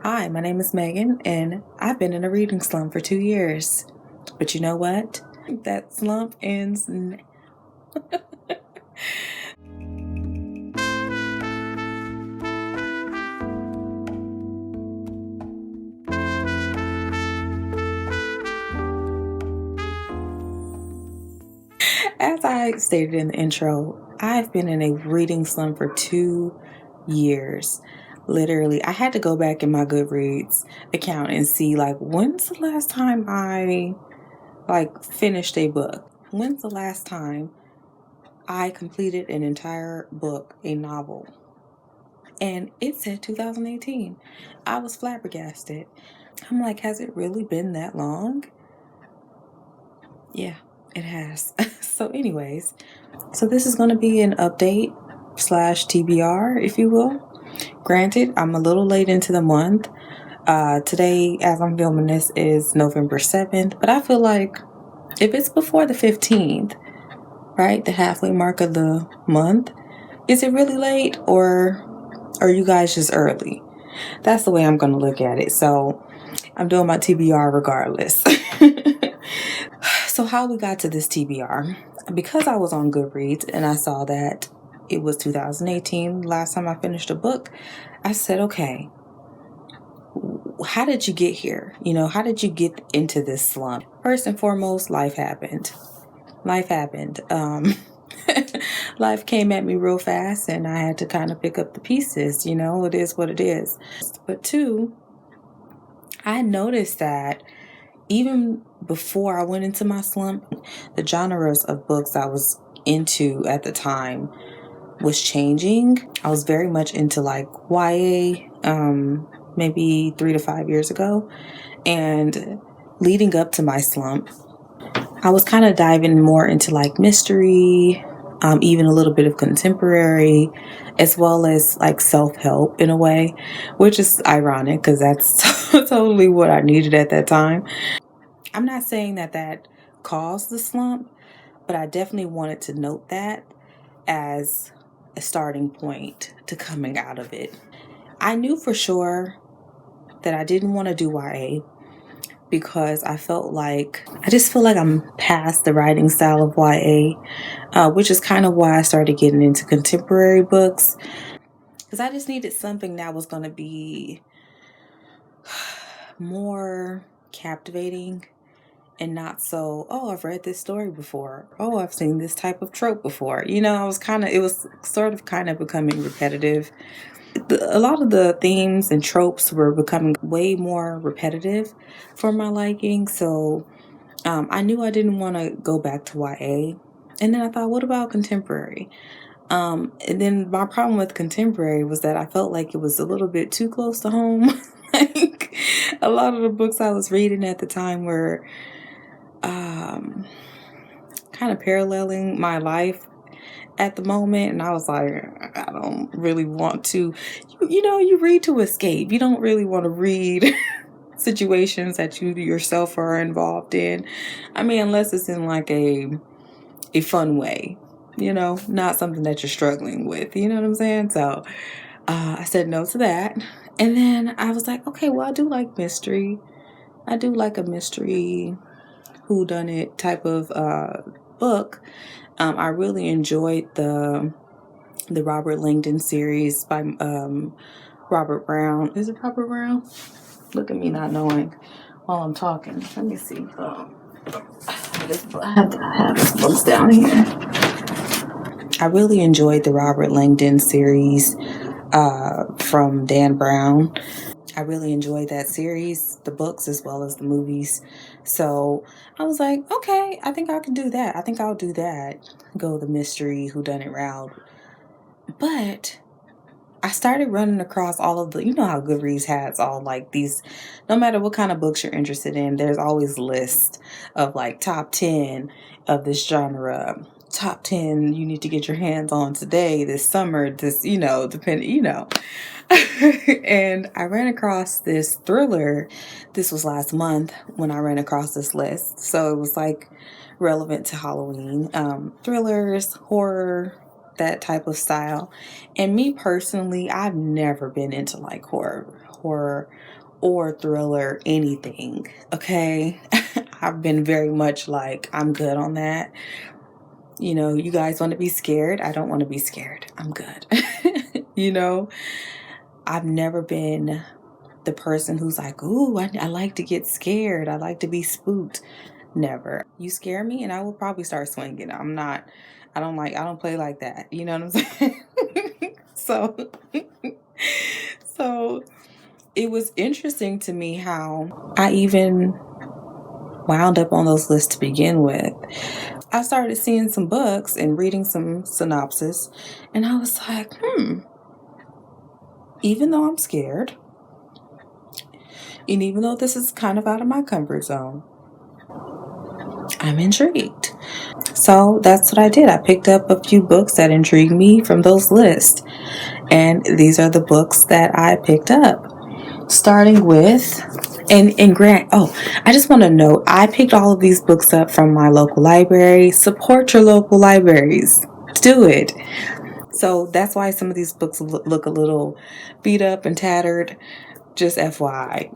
Hi, my name is Megan, and I've been in a reading slump for 2 years. But you know what? That slump ends. As I stated in the intro, I've been in a reading slump for 2 years. Literally, I had to go back in my Goodreads account and see, like, when's the last time I, finished a book? When's the last time I completed an entire book, a novel? And it said 2018. I was flabbergasted. I'm like, has it really been that long? Yeah, it has. So anyways, this is going to be an update slash TBR, if you will. Granted, I'm a little late into the month. Today, as I'm filming this, is November 7th. But I feel like if it's before the 15th, right, the halfway mark of the month, is it really late, or are you guys just early? That's the way I'm going to look at it. So I'm doing my TBR regardless. So how we got to this TBR? Because I was on Goodreads and I saw that it was 2018 last time I finished a book, I said, okay, how did you get here? How did you get into this slump? First and foremost, life happened. Life came at me real fast and I had to kind of pick up the pieces. It is what it is. But two, I noticed that even before I went into my slump, the genres of books I was into at the time was changing. I was very much into like YA, maybe 3 to 5 years ago. And leading up to my slump, I was kind of diving more into like mystery, even a little bit of contemporary, as well as like self-help in a way, which is ironic because that's totally what I needed at that time. I'm not saying that caused the slump, but I definitely wanted to note that as a starting point to coming out of it. I knew for sure that I didn't want to do YA because I just feel like I'm past the writing style of YA, which is kind of why I started getting into contemporary books, because I just needed something that was going to be more captivating and not so, oh, I've read this story before. Oh, I've seen this type of trope before. It was sort of kind of becoming repetitive. A lot of the themes and tropes were becoming way more repetitive for my liking. So I knew I didn't want to go back to YA. And then I thought, what about contemporary? And then my problem with contemporary was that I felt like it was a little bit too close to home. Like a lot of the books I was reading at the time were kind of paralleling my life at the moment, and I was like, I don't really want to. You read to escape. You don't really want to read situations that you yourself are involved in. I mean, unless it's in like a fun way, not something that you're struggling with. You know what I'm saying? So I said no to that, and then I was like, okay, well, I do like mystery. I do like a mystery whodunit type of book. I really enjoyed the Robert Langdon series by Robert Brown. Is it Robert Brown? Look at me not knowing while I'm talking. Let me see. I have his books down here. I really enjoyed the Robert Langdon series from Dan Brown. I really enjoyed that series, the books as well as the movies. So I was like, okay, I think I can do that. I think I'll do that. Go the mystery whodunit route. But I started running across all of the, how Goodreads has all like these, no matter what kind of books you're interested in, there's always a list of like top 10 of this genre, top 10 you need to get your hands on today, this summer, this, depending. And I ran across this thriller. This was last month when I ran across this list. So it was like relevant to Halloween, thrillers, horror, that type of style. And me personally, I've never been into like horror horror or thriller, anything. Okay. I've been very much like, I'm good on that. You know, you guys want to be scared? I don't want to be scared. I'm good. You know, I've never been the person who's like, ooh, I like to get scared. I like to be spooked. Never. You scare me and I will probably start swinging. I don't play like that. You know what I'm saying? So, so it was interesting to me how I even wound up on those lists to begin with. I started seeing some books and reading some synopsis, and I was like, even though I'm scared, and even though this is kind of out of my comfort zone, I'm intrigued. So that's what I did. I picked up a few books that intrigued me from those lists. And these are the books that I picked up. Starting with, and Grant, I just want to note, I picked all of these books up from my local library. Support your local libraries. Do it. So that's why some of these books look a little beat up and tattered. Just FYI.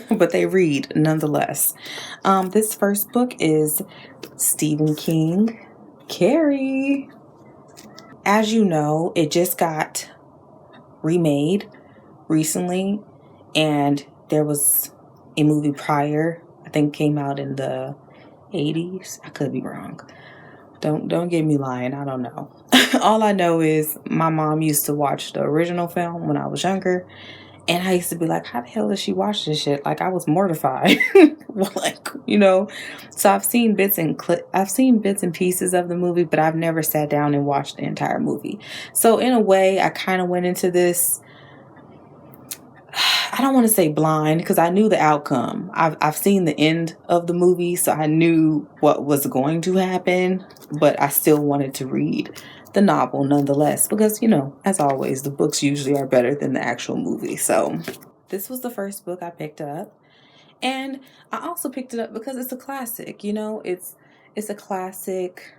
But they read nonetheless. This first book is Stephen King, Carrie. As you know, it just got remade recently, and there was a movie prior, I think came out in the 80s. I could be wrong. Don't get me lying. I don't know. All I know is my mom used to watch the original film when I was younger, and I used to be like, how the hell does she watch this shit? Like, I was mortified. Like, you know. So I've seen bits and pieces of the movie, but I've never sat down and watched the entire movie. So in a way, I kind of went into this, I don't want to say blind, because I knew the outcome. I've seen the end of the movie, so I knew what was going to happen, but I still wanted to read the novel nonetheless, because, you know, as always, the books usually are better than the actual movie. So this was the first book I picked up, and I also picked it up because it's a classic. You know, it's a classic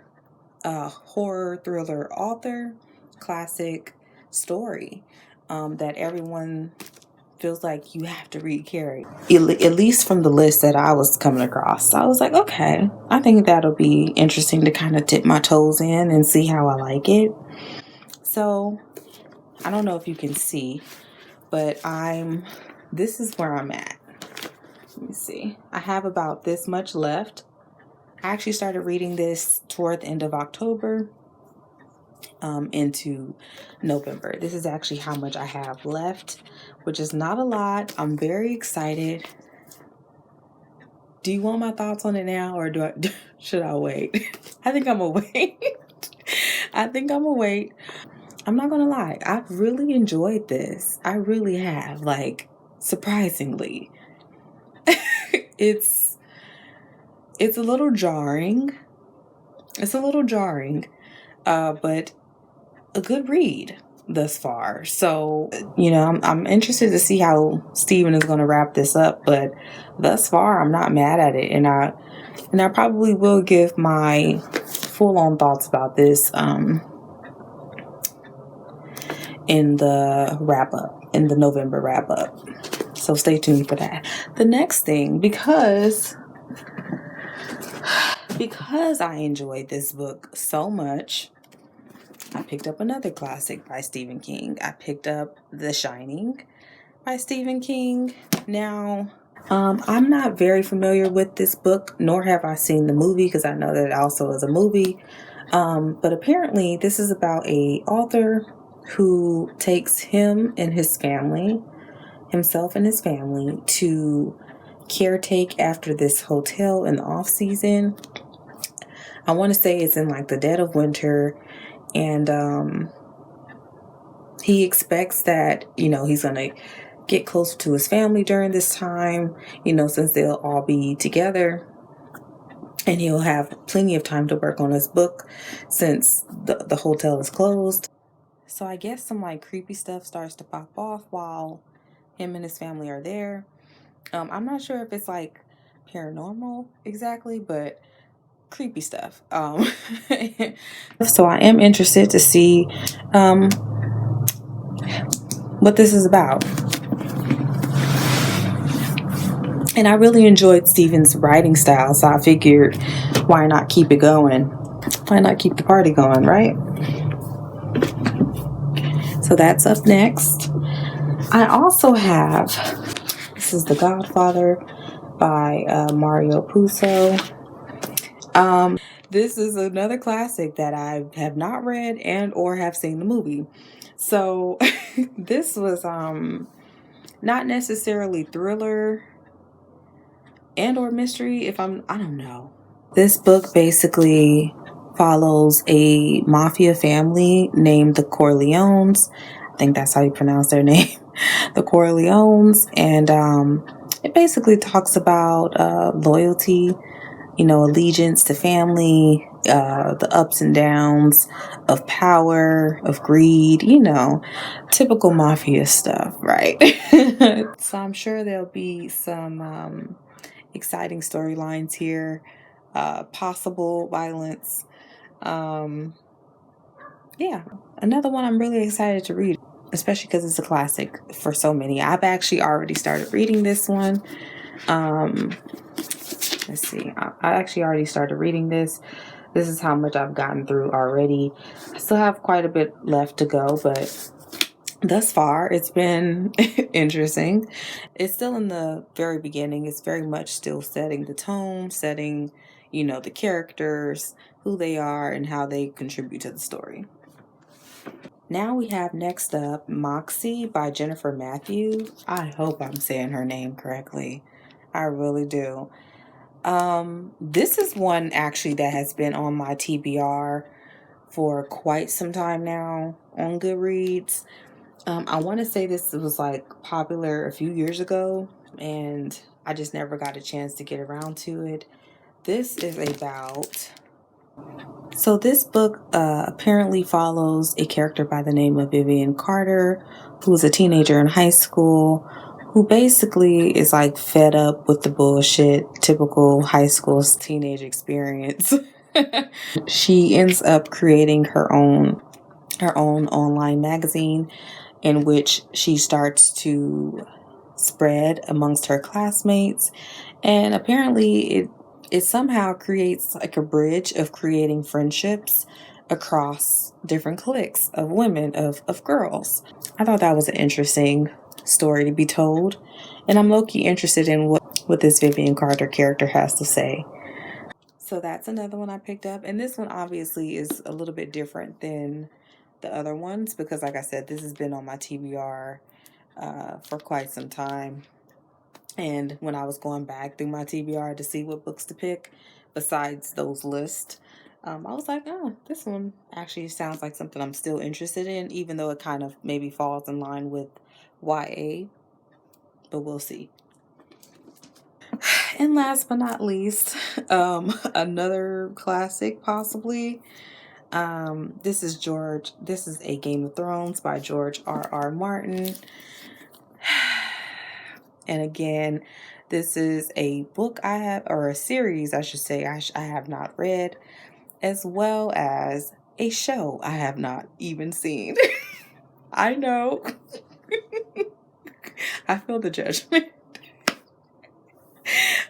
horror thriller author, classic story that everyone feels like you have to read. Carrie, at least from the list that I was coming across. So I was like, okay, I think that'll be interesting to kind of dip my toes in and see how I like it. So I don't know if you can see, but this is where I'm at. Let me see. I have about this much left. I actually started reading this toward the end of October into November. This is actually how much I have left, which is not a lot. I'm very excited. Do you want my thoughts on it now, or should I wait? I think I'm gonna wait. I'm not gonna lie. I've really enjoyed this. I really have, like, surprisingly. It's a little jarring. But a good read thus far. So, you know, I'm interested to see how Steven is going to wrap this up, but thus far I'm not mad at it, and I probably will give my full-on thoughts about this in the November wrap up. So stay tuned for that. The next thing, because I enjoyed this book so much, I picked up another classic by Stephen King. I picked up The Shining by Stephen King. Now, I'm not very familiar with this book, nor have I seen the movie, because I know that it also is a movie. But apparently this is about a author who takes himself and his family, to caretake after this hotel in the off season. I want to say it's in like the dead of winter, and he expects that, you know, he's gonna get closer to his family during this time, you know, since they'll all be together, and he'll have plenty of time to work on his book since the hotel is closed. So I guess some like creepy stuff starts to pop off while him and his family are there. I'm not sure if it's like paranormal exactly, but creepy stuff. So I am interested to see what this is about. And I really enjoyed Steven's writing style, so I figured, why not keep it going? Why not keep the party going, right? So that's up next. I also have, this is The Godfather by Mario Puzo. This is another classic that I have not read and or have seen the movie. So this was not necessarily thriller and or mystery, I don't know. This book basically follows a mafia family named the Corleones. I think that's how you pronounce their name. The Corleones. And it basically talks about loyalty, allegiance to family, the ups and downs of power, of greed, typical mafia stuff, right? So I'm sure there'll be some exciting storylines here, possible violence. Yeah, another one I'm really excited to read, especially because it's a classic for so many. I've actually already started reading this one. Let's see. I actually already started reading this. This is how much I've gotten through already. I still have quite a bit left to go, but thus far it's been interesting. It's still in the very beginning. It's very much still setting the tone, setting, the characters, who they are, and how they contribute to the story. Now we have next up Moxie by Jennifer Mathieu. I hope I'm saying her name correctly. I really do. This is one actually that has been on my TBR for quite some time now on Goodreads. I want to say this was like popular a few years ago, and I just never got a chance to get around to it. This is about... So this book apparently follows a character by the name of Vivian Carter, who's a teenager in high school, who basically is like fed up with the bullshit, typical high school teenage experience. She ends up creating her own online magazine in which she starts to spread amongst her classmates, and apparently it somehow creates like a bridge of creating friendships across different cliques of women, of girls. I thought that was an interesting story to be told, and I'm low-key interested in what this Vivian Carter character has to say. So that's another one I picked up, and this one obviously is a little bit different than the other ones because, like I said, this has been on my TBR for quite some time. And when I was going back through my TBR to see what books to pick besides those lists, I was like, oh, this one actually sounds like something I'm still interested in, even though it kind of maybe falls in line with YA, but we'll see. And last but not least, another classic possibly. This is A Game of Thrones by George R.R. Martin. And again, this is a book or a series, I should say, I have not read, as well as a show I have not even seen. I know. I feel the judgment.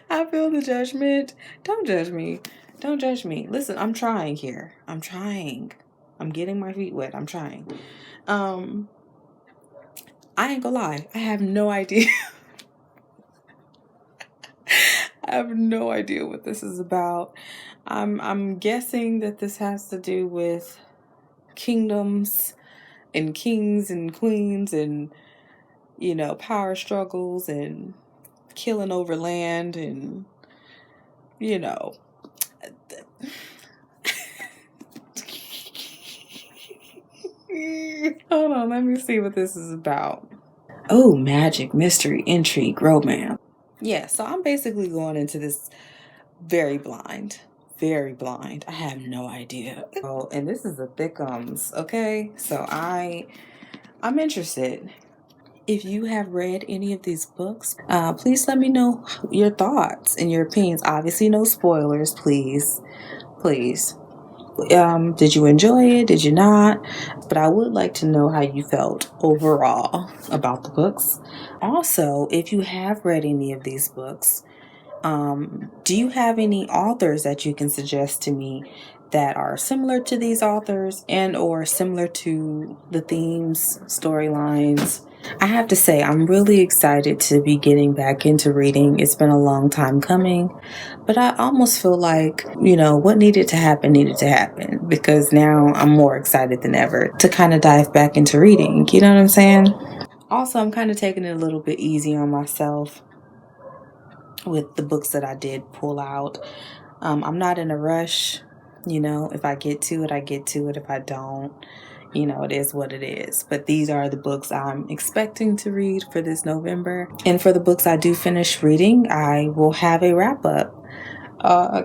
I feel the judgment. Don't judge me. Don't judge me. Listen, I'm trying here. I'm trying. I'm getting my feet wet. I'm trying. I ain't gonna lie. I have no idea. I have no idea what this is about. I'm guessing that this has to do with kingdoms and kings and queens and, power struggles and killing over land and, Hold on, let me see what this is about. Oh, magic, mystery, intrigue, romance. Yeah, so I'm basically going into this very blind. Very blind. I have no idea. Oh, and this is a thickums, okay? So I'm interested. If you have read any of these books, please let me know your thoughts and your opinions. Obviously, no spoilers, please. Please. Did you enjoy it? Did you not? But I would like to know how you felt overall about the books. Also, if you have read any of these books, do you have any authors that you can suggest to me that are similar to these authors and or similar to the themes, storylines? I have to say, I'm really excited to be getting back into reading. It's been a long time coming, but I almost feel like, what needed to happen because now I'm more excited than ever to kind of dive back into reading. You know what I'm saying? Also, I'm kind of taking it a little bit easy on myself with the books that I did pull out. I'm not in a rush. If I get to it, I get to it. If I don't, it is what it is. But these are the books I'm expecting to read for this November. And for the books I do finish reading, I will have a wrap up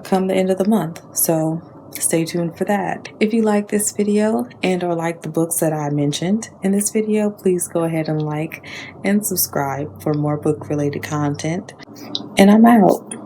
come the end of the month. So stay tuned for that. If you like this video and or like the books that I mentioned in this video, please go ahead and like and subscribe for more book related content. And I'm out.